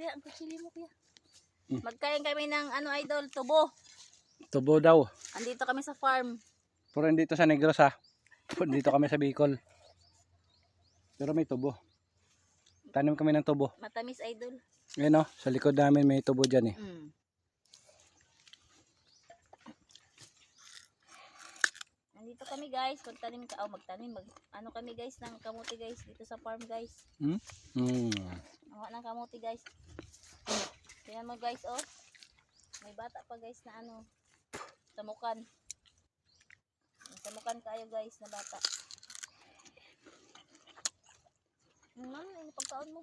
Kuya, ang kutsili mo kuya. Magkain kami ng ano idol, tubo. Tubo daw. Andito kami sa farm. Pero dito sa Negros ha. Dito kami sa Bicol. Pero may tubo. Tanim kami ng tubo. Matamis idol. Ayan o, sa likod namin may tubo dyan eh. Nandito kami guys, magtanim ka, magtanim, ano kami guys ng kamuti guys dito sa farm guys. Awa ng kamuti guys. Tingnan mo guys oh. May bata pa guys na ano, tamukan. Tamukan kayo guys na bata. Ano pagkaon mo?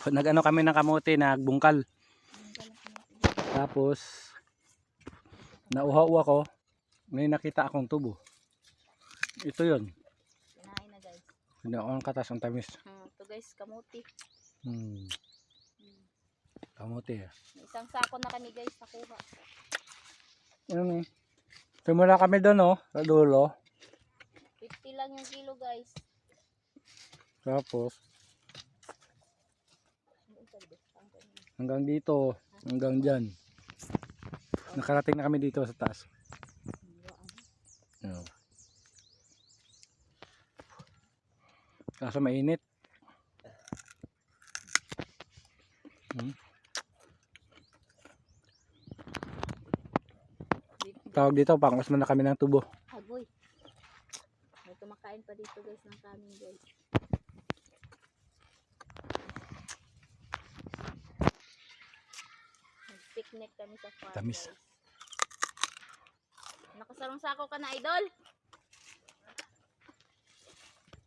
Nag-ano kami ng kamote, nagbungkal. Tapos nauhaw ako. May nakita akong tubo. Ito yun. Kinain na guys. Hindi ako ang katas, ang tamis. Ito guys, kamuti. Kamote. May isang sako na kami guys nakuha. Tumula kami doon sa dulo. 50 lang yung kilo guys. Tapos hanggang dito, hanggang dyan. Nakarating na kami dito sa taas. Kaso mainit. Tawag dito, pangos na kami ng tubo. Agoy. May kumakain pa dito guys ng kanin guys. Picnic kami sa farm. Tamis. Guys. Nakasarong sako ka na idol?